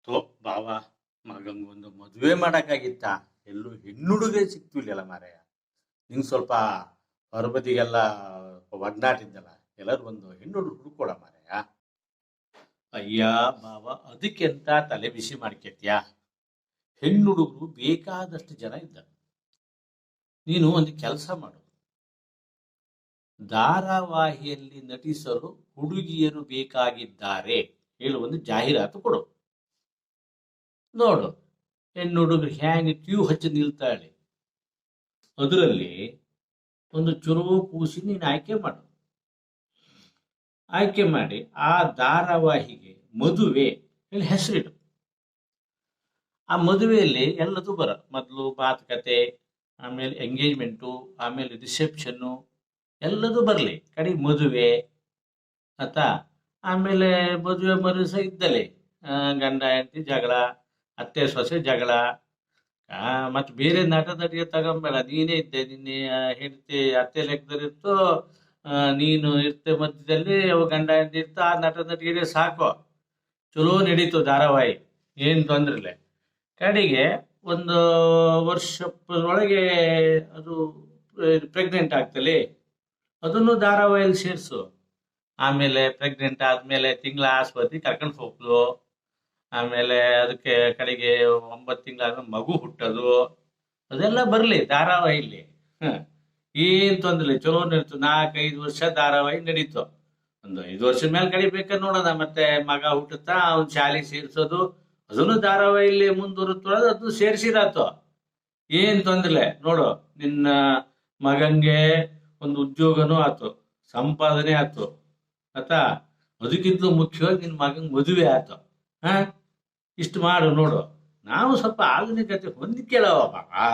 ಥೋ ಬಾವ, ಮಗಂಗೊಂದು ಮದುವೆ ಮಾಡಕ್ಕಾಗಿತ್ತ? ಎಲ್ಲೂ ಹೆಣ್ಣುಡುಗೆ ಸಿಕ್ತಿಲ್ಲ ಮಾರಾಯ. ನಿಂಗೆ ಸ್ವಲ್ಪ ಹೊರಬದಿಗೆಲ್ಲ ಒಡನಾಟಿದ್ದಲ್ಲ, ಎಲ್ಲರೂ ಒಂದು ಹೆಣ್ಣುಡುಗ ಹುಡ್ಕೊಡ ಮಾರಾಯ. ಅಯ್ಯ ಬಾವ, ಅದಕ್ಕೆಂತ ತಲೆ ಬಿಸಿ ಮಾಡ್ಕೆತ್ಯಾ? ಹೆಣ್ಣುಡುಗರು ಬೇಕಾದಷ್ಟು ಜನ ಇದ್ದಾರೆ. ನೀನು ಒಂದು ಕೆಲಸ ಮಾಡು, ಧಾರಾವಾಹಿಯಲ್ಲಿ ನಟಿಸಲು ಹುಡುಗಿಯರು ಬೇಕಾಗಿದ್ದಾರೆ ಹೇಳು, ಒಂದು ಜಾಹೀರಾತು ಕೊಡು. ನೋಡು, ಹೆಣ್ಣು ಹುಡುಗರು ಹ್ಯಾಂಗೆ ಕ್ಯೂ ಹಚ್ಚಿ ನಿಲ್ತಾಳೆ. ಅದರಲ್ಲಿ ಒಂದು ಚಲೋ ಕೂಸಿ ನೀನು ಆಯ್ಕೆ ಮಾಡು. ಆಯ್ಕೆ ಮಾಡಿ ಆ ಧಾರಾವಾಹಿಗೆ ಮದುವೆ ಹೇಳಿ ಹೆಸರಿಡು. ಆ ಮದುವೆಯಲ್ಲಿ ಎಲ್ಲದೂ ಮೊದಲು ಮಾತುಕತೆ, ಆಮೇಲೆ ಎಂಗೇಜ್ಮೆಂಟು, ಆಮೇಲೆ ರಿಸೆಪ್ಷನ್ನು ಎಲ್ಲದೂ ಬರಲಿ. ಕಡೆಗೆ ಮದುವೆ ಆತಾ. ಆಮೇಲೆ ಮದುವೆ ಮರುಸ ಇದ್ದಲೆ ಗಂಡ ಹೆಂಡತಿ ಜಗಳ, ಅತ್ತೆ ಸೊಸೆ ಜಗಳ. ಮತ್ತೆ ಬೇರೆ ನಟ ನಟಿಗೆ ತಗೊಂಬೇಡ. ನೀನೇ ಇದ್ದೆ, ನಿನ್ನೆ ಹೆಂಡತಿ ಅತ್ತೆ ಲೆಕ್ಕದಲ್ಲಿರ್ತೋ, ನೀನು ಇರ್ತೆ ಮಧ್ಯದಲ್ಲಿ, ಅವು ಗಂಡ ಹೆಂಡತಿ ಇರ್ತ, ಆ ನಟ ನಟಿಗೆ ಸಾಕು. ಚಲೋ ನಡೀತು ಧಾರಾವಾಹಿ, ಏನು ತೊಂದ್ರೆ ಇಲ್ಲ. ಕಡೆಗೆ ಒಂದು ವರ್ಷದೊಳಗೆ ಅದು ಪ್ರೆಗ್ನೆಂಟ್ ಆಗ್ತಲೆ, ಅದನ್ನು ಧಾರಾವಾಹಿಯಲ್ಲಿ ಸೇರಿಸು. ಆಮೇಲೆ ಪ್ರೆಗ್ನೆಂಟ್ ಆದಮೇಲೆ ತಿಂಗಳ ಆಸ್ಪತ್ರೆ ಕರ್ಕೊಂಡು ಹೋಗ್ಲು. ಆಮೇಲೆ ಅದಕ್ಕೆ ಕಡೆಗೆ 9 ತಿಂಗಳಾದ್ಮೇಲೆ ಮಗು ಹುಟ್ಟೋದು, ಅದೆಲ್ಲ ಬರಲಿ ಧಾರಾವಾಹಿಲಿ. ಏನು ತೊಂದರೆ, ಚಲೋ ನಡೀತು. 4-5 ವರ್ಷ ಧಾರಾವಾಹಿ ನಡೀತು. ಒಂದು 5 ವರ್ಷದ ಮೇಲೆ ಕಡಿಬೇಕಾದ್ರೆ ನೋಡೋಣ. ಮತ್ತೆ ಮಗ ಹುಟ್ಟುತ್ತಾ ಅವ್ನ ಶಾಲೆಗೆ ಸೇರಿಸೋದು, ಅದನ್ನು ಧಾರಾವಾಹಿಲಿ ಮುಂದುವರುತ್ತೊಳದು, ಅದನ್ನು ಸೇರಿಸಿರಾತು. ಏನು ತೊಂದರೆ ನೋಡು. ನಿನ್ನ ಮಗಂಗೆ ಒಂದು ಉದ್ಯೋಗನೂ ಆಯ್ತು, ಸಂಪಾದನೆ ಆಯ್ತು ಆತಾ. ಅದಕ್ಕಿಂತಲೂ ಮುಖ್ಯವಾಗಿ ನಿನ್ನ ಮಗಂಗೆ ಮದುವೆ ಆಯ್ತು. ಇಷ್ಟು ಮಾಡು ನೋಡು. ನಾವು ಸ್ವಲ್ಪ ಆಧುನಿಕತೆ ಹೊಂದಿಕೊಳ್ಳವ ಬಾಬಾ.